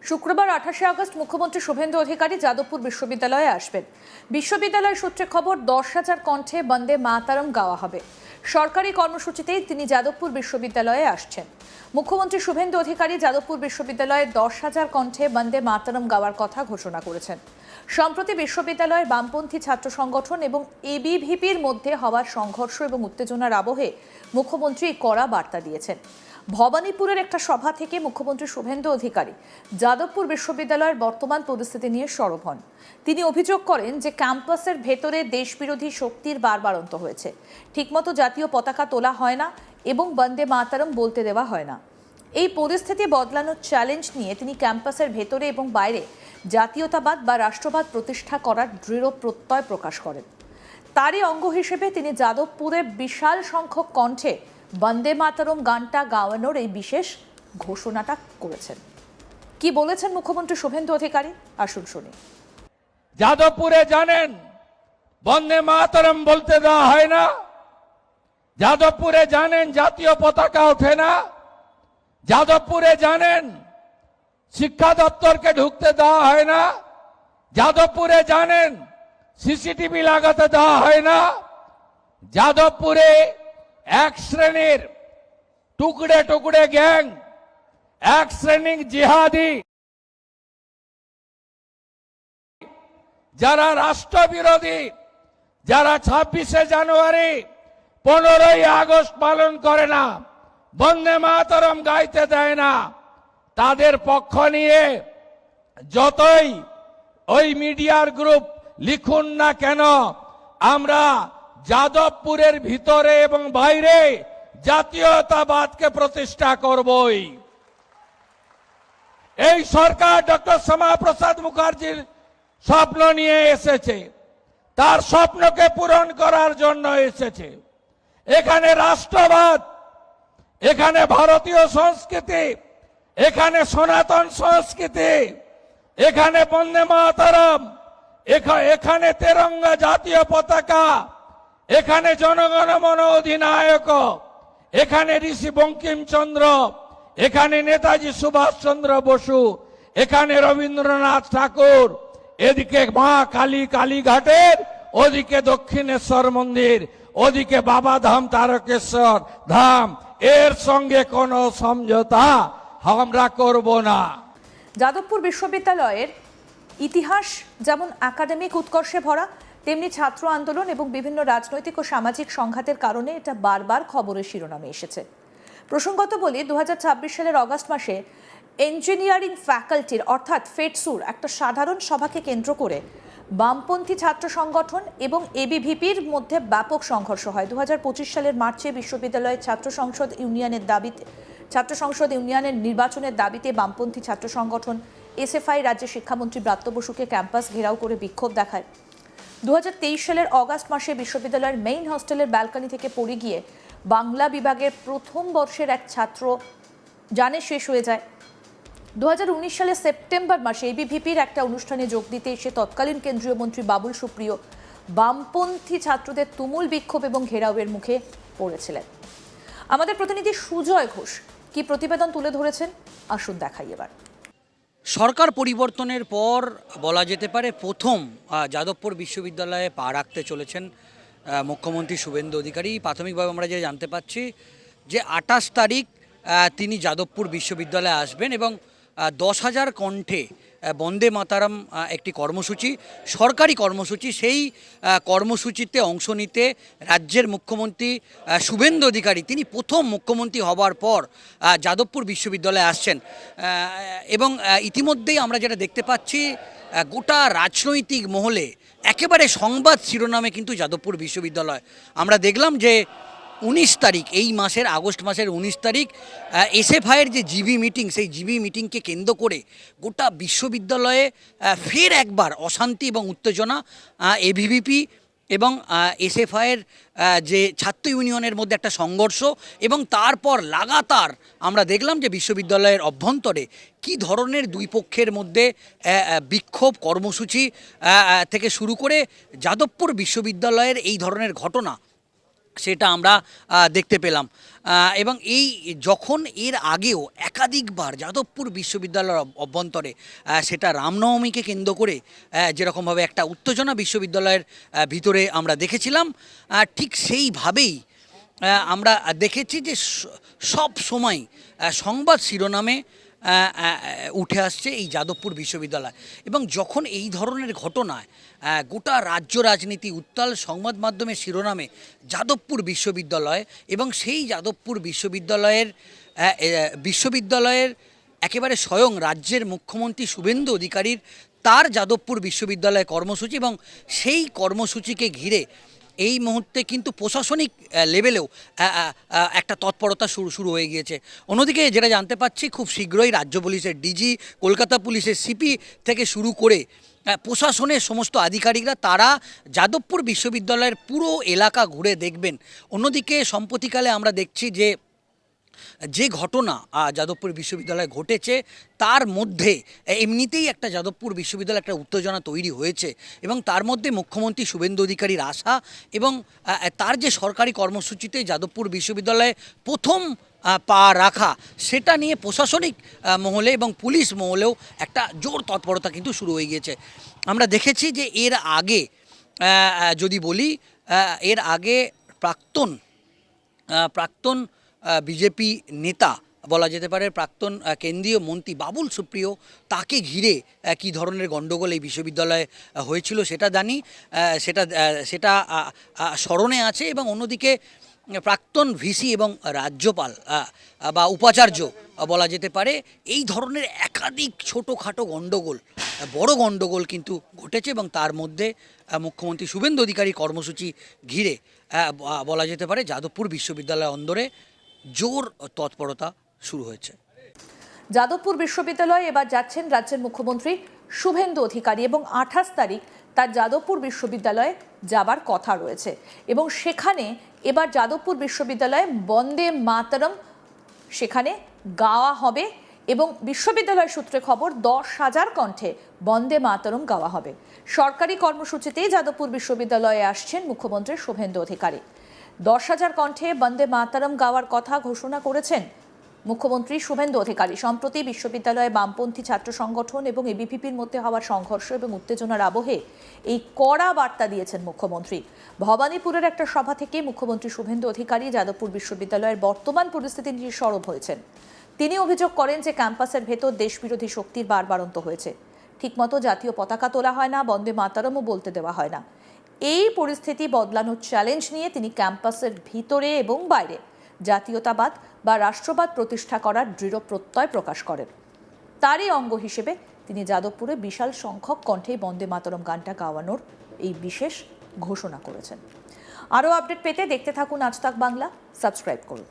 শুক্রবার 28শে আগস্ট মুখ্যমন্ত্রী শুভেন্দু অধিকারী যাদবপুর বিশ্ববিদ্যালয়ে আসবেন। বিশ্ববিদ্যালয় সূত্রে খবর 10,000 কণ্ঠে বন্দে মাতরম গাওয়া হবে। সরকারি কর্মসূচিতেই তিনি যাদবপুর বিশ্ববিদ্যালয়ে আসছেন। মুখ্যমন্ত্রী শুভেন্দু অধিকারী যাদবপুর বিশ্ববিদ্যালয়ে 10,000 কণ্ঠে বন্দে মাতরম গাওয়ার কথা ঘোষণা করেছেন। সম্প্রতি বিশ্ববিদ্যালয়ের বামপন্থী ছাত্র সংগঠন এবং এবিভিপির মধ্যে হওয়ার সংঘর্ষ এবং উত্তেজনার আবহে মুখ্যমন্ত্রী কড়া বার্তা দিয়েছেন। ভবানীপুরের একটা সভা থেকে মুখ্যমন্ত্রী শুভেন্দু অধিকারী যাদবপুর বিশ্ববিদ্যালয়ের বর্তমান পরিস্থিতি নিয়ে সরব হন। তিনি অভিযোগ করেন যে ক্যাম্পাসের ভেতরে দেশবিরোধী শক্তির বারবারন্ত হয়েছে, ঠিকমতো জাতীয় পতাকা তোলা হয় না এবং বন্দে মাতরম বলতে দেওয়া হয় না। এই পরিস্থিতি বদলানোর চ্যালেঞ্জ নিয়ে তিনি ক্যাম্পাসের ভেতরে এবং বাইরে জাতীয়তাবাদ বা রাষ্ট্রবাদ প্রতিষ্ঠা করার দৃঢ় প্রত্যয় প্রকাশ করেন। তারই অঙ্গ হিসেবে তিনি যাদবপুরে বিশাল সংখ্যক কণ্ঠে বন্দে মাতরম গানটা গাওয়ানোর এই বিশেষ ঘোষণাটা করেছেন। কি বলেছেন মুখ্যমন্ত্রী শুভেন্দু অধিকারী, আসুন শুনি। যাদবপুরে জানেন বন্দে মাতরম বলতে দেওয়া হয় না। যাদবপুরে জানেন জাতীয় পতাকা ওঠে না। যাদবপুরে জানেন শিক্ষা দপ্তরকে ঢুকতে দেওয়া হয় না। যাদবপুরে জানেন সিসিটিভি লাগাতে দেওয়া হয় না। যাদবপুরে এক শ্রেণীর টুকরে টুকরে গ্যাং, এক শ্রেণীর জিহাদি, যারা রাষ্ট্রবিরোধী, যারা 26শে জানুয়ারি 15ই আগস্ট পালন করে না, বন্দে মাতরম গাইতে দেয় না, তাদের পক্ষ নিয়ে যতই ওই মিডিয়ার গ্রুপ লিখুন না কেন, আমরা যাদবপুরের ভিতরে এবং বাইরে জাতীয়তাবাদকে প্রতিষ্ঠা করবই। এই সরকার ডক্টর শ্যামাপ্রসাদ মুখার্জির স্বপ্ন নিয়ে এসেছে, তার স্বপ্নকে পূরণ করার জন্য এসেছে। এখানে রাষ্ট্রবাদ, এখানে ভারতীয় সংস্কৃতি, এখানে সনাতন সংস্কৃতি, এখানে বন্দে মাতরম, এখানে তেরঙ্গা জাতীয় পতাকা, এখানে জনগণ মন অধিনায়ক, এখানে ঋষি বঙ্কিমচন্দ্র, এখানে নেতাজি সুভাষচন্দ্র বসু, এখানে রবীন্দ্রনাথ ঠাকুর, এদিকে মা কালী কালীঘাটের, ওদিকে দক্ষিণেশ্বর মন্দির, ওদিকে বাবাধাম তারকেশ্বর ধাম। এর সঙ্গে কোনো সমঝোতা আমরা করব না। যাদবপুর বিশ্ববিদ্যালয়ের ইতিহাস যেমন একাডেমিক উৎকর্ষে ভরা, তেমনি ছাত্র আন্দোলন এবং বিভিন্ন রাজনৈতিক ও সামাজিক সংঘাতের কারণে এটা বারবার খবরের শিরোনামে এসেছে। প্রসঙ্গত বলি, 2026 সালের অগাস্ট মাসে ইঞ্জিনিয়ারিং ফ্যাকাল্টির অর্থাৎ ফেটসুর একটা সাধারণ সভাকে কেন্দ্র করে বামপন্থী ছাত্র সংগঠন এবং এবিভিপির মধ্যে ব্যাপক সংঘর্ষ হয়। 2025 সালের মার্চে বিশ্ববিদ্যালয়ের ছাত্র সংসদ ইউনিয়নের নির্বাচনের দাবিতে বামপন্থী ছাত্র সংগঠন এসএফআই রাজ্যের শিক্ষামন্ত্রী ব্রাত্য বসুকে ক্যাম্পাস ঘেরাও করে বিক্ষোভ দেখায়। 2023 সালের অগাস্ট মাসে বিশ্ববিদ্যালয়ের মেইন হস্টেলের ব্যালকনি থেকে পড়ে গিয়ে বাংলা বিভাগের প্রথম বর্ষের এক ছাত্র জানে শেষ হয়ে যায়। 2019 সালের সেপ্টেম্বর মাসে এবিভিপির একটা অনুষ্ঠানে যোগ দিতে এসে তৎকালীন কেন্দ্রীয় মন্ত্রী বাবুল সুপ্রিয় বামপন্থী ছাত্রদের তুমুল বিক্ষোভ এবং ঘেরাওয়ের মুখে পড়েছিলেন। আমাদের প্রতিনিধি সুজয় ঘোষ কি প্রতিবেদন তুলে ধরেছেন, আসুন দেখাই এবার। সরকার পরিবর্তনের পর বলা যেতে পারে প্রথম যাদবপুর বিশ্ববিদ্যালয়ে পা রাখতে চলেছেন মুখ্যমন্ত্রী শুভেন্দু অধিকারী। প্রাথমিকভাবে আমরা যে জানতে পাচ্ছি যে 28 তারিখ তিনি যাদবপুর বিশ্ববিদ্যালয়ে আসবেন এবং 10,000 কণ্ঠে বন্দে মাতরম একটি কর্মসূচি, সরকারি কর্মসূচি, সেই কর্মসূচিতে অংশ নিতে রাজ্যের মুখ্যমন্ত্রী শুভেন্দু অধিকারী তিনি প্রথম মুখ্যমন্ত্রী হবার পর যাদবপুর বিশ্ববিদ্যালয়ে আসছেন। এবং ইতিমধ্যেই আমরা যেটা দেখতে পাচ্ছি, গোটা রাজনৈতিক মহলে একেবারে সংবাদ শিরোনামে কিন্তু যাদবপুর বিশ্ববিদ্যালয়। আমরা দেখলাম যে 19 তারিখ, এই মাসের আগস্ট মাসের 19 তারিখ এসএফআইয়ের যে জিবি মিটিং, সেই জিবি মিটিংকে কেন্দ্র করে গোটা বিশ্ববিদ্যালয়ে ফের একবার অশান্তি এবং উত্তেজনা, এবিভিপি এবং এসএফআইয়ের যে ছাত্র ইউনিয়নের মধ্যে একটা সংঘর্ষ, এবং তারপর লাগাতার আমরা দেখলাম যে বিশ্ববিদ্যালয়ের অভ্যন্তরে কি ধরনের দুই পক্ষের মধ্যে বিক্ষোভ কর্মসূচি থেকে শুরু করে যাদবপুর বিশ্ববিদ্যালয়ের এই ধরনের ঘটনা সেটা আমরা দেখতে পেলাম। এবং এই যখন এর আগেও একাধিকবার যাদবপুর বিশ্ববিদ্যালয়ের অভ্যন্তরে সেটা রামনবমীকে কেন্দ্র করে যেরকমভাবে একটা উত্তেজনা বিশ্ববিদ্যালয়ের ভিতরে আমরা দেখেছিলাম, ঠিক সেইভাবেই আমরা দেখেছি যে সব সময় সংবাদ শিরোনামে উঠে আসছে এই যাদবপুর বিশ্ববিদ্যালয়। এবং যখন এই ধরনের ঘটনায় গোটা রাজ্য রাজনীতি উত্তাল, সংবাদ মাধ্যমের শিরোনামে যাদবপুর বিশ্ববিদ্যালয় এবং সেই যাদবপুর বিশ্ববিদ্যালয়ের একেবারে স্বয়ং রাজ্যের মুখ্যমন্ত্রী শুভেন্দু অধিকারীর তার যাদবপুর বিশ্ববিদ্যালয় কর্মসূচি এবং সেই কর্মসূচিকে ঘিরে এই মুহূর্তে কিন্তু প্রশাসনিক লেভেলেও একটা তৎপরতা শুরু হয়ে গিয়েছে। অন্যদিকে যেটা জানতে পাচ্ছি, খুব শীঘ্রই রাজ্য পুলিশের ডিজি, কলকাতা পুলিশের সিপি থেকে শুরু করে প্রশাসনের সমস্ত আধিকারিকরা তারা যাদবপুর বিশ্ববিদ্যালয়ের পুরো এলাকা ঘুরে দেখবেন। অন্যদিকে সম্প্রতিকালে আমরা দেখছি যে ঘটনা যাদবপুর বিশ্ববিদ্যালয়ে ঘটেছে তার মধ্যে এমনিতেই একটা যাদবপুর বিশ্ববিদ্যালয়ে একটা উত্তেজনা তৈরি হয়েছে এবং তার মধ্যে মুখ্যমন্ত্রী শুভেন্দু অধিকারীর আশা এবং তার যে সরকারি কর্মসূচিতে যাদবপুর বিশ্ববিদ্যালয়ে প্রথম পা রাখা, সেটা নিয়ে প্রশাসনিক মহলে এবং পুলিশ মহলেও একটা জোর তৎপরতা কিন্তু শুরু হয়ে গিয়েছে। আমরা দেখেছি যে এর আগে যদি বলি, এর আগে প্রাক্তন বিজেপি নেতা বলা যেতে পারে, প্রাক্তন কেন্দ্রীয় মন্ত্রী বাবুল সুপ্রিয়, তাকে ঘিরে কী ধরনের গণ্ডগোল এই বিশ্ববিদ্যালয়ে হয়েছিল সেটা জানি, সেটা স্মরণে আছে। এবং অন্যদিকে প্রাক্তন ভিসি এবং রাজ্যপাল বা উপাচার্য বলা যেতে পারে, এই ধরনের একাধিক ছোটোখাটো গণ্ডগোল, বড় গণ্ডগোল কিন্তু ঘটেছে এবং তার মধ্যে মুখ্যমন্ত্রী শুভেন্দু অধিকারী কর্মসূচি ঘিরে বলা যেতে পারে যাদবপুর বিশ্ববিদ্যালয় অন্দরে জোর তৎপরতা শুরু হয়েছে। যাদবপুর বিশ্ববিদ্যালয়ে এবার যাচ্ছেন রাজ্যের মুখ্যমন্ত্রী শুভেন্দু অধিকারী এবং 28 তারিখ তার যাদবপুর বিশ্ববিদ্যালয়ে যাবার কথা রয়েছে এবং সেখানে এবার যাদবপুর বিশ্ববিদ্যালয়ে বন্দে মাতরম সেখানে গাওয়া হবে এবং বিশ্ববিদ্যালয় সূত্রে খবর 10,000 কণ্ঠে বন্দে মাতরম গাওয়া হবে। সরকারি কর্মসূচিতেই যাদবপুর বিশ্ববিদ্যালয়ে আসছেন মুখ্যমন্ত্রী শুভেন্দু অধিকারী। 10,000 কণ্ঠে বন্দে মাতরম গাওয়ার কথা ঘোষণা করেছেন মুখ্যমন্ত্রী শুভেন্দু অধিকারী। সম্প্রতি বিশ্ববিদ্যালয়ে বামপন্থী ছাত্র সংগঠন এবং এবিভিপির মধ্যে হওয়া সংঘর্ষ এবং উত্তেজনার আবহে এই কড়া বার্তা দিয়েছেন মুখ্যমন্ত্রী। ভবানীপুরের একটা সভা থেকে মুখ্যমন্ত্রী শুভেন্দু অধিকারী যাদবপুর বিশ্ববিদ্যালয়ের বর্তমান পরিস্থিতি নিয়ে সরব হয়েছেন। তিনি অভিযোগ করেন যে ক্যাম্পাসের ভেতর দেশবিরোধী শক্তির বাড়বাড়ন্ত হয়েছে, ঠিকমতো জাতীয় পতাকা তোলা হয় না, বন্দে মাতরমও বলতে দেওয়া হয় না। এই পরিস্থিতি বদলানোর চ্যালেঞ্জ নিয়ে তিনি ক্যাম্পাসের ভিতরে এবং বাইরে জাতীয়তাবাদ বা রাষ্ট্রবাদ প্রতিষ্ঠা করার দৃঢ় প্রত্যয় প্রকাশ করেন। তারই অঙ্গ হিসেবে তিনি যাদবপুরে বিশাল সংখ্যক কণ্ঠে বন্দে মাতরম গানটা গাওয়ানোর এই বিশেষ ঘোষণা করেছেন। আরও আপডেট পেতে দেখতে থাকুন আজ তাক বাংলা, সাবস্ক্রাইব করুন।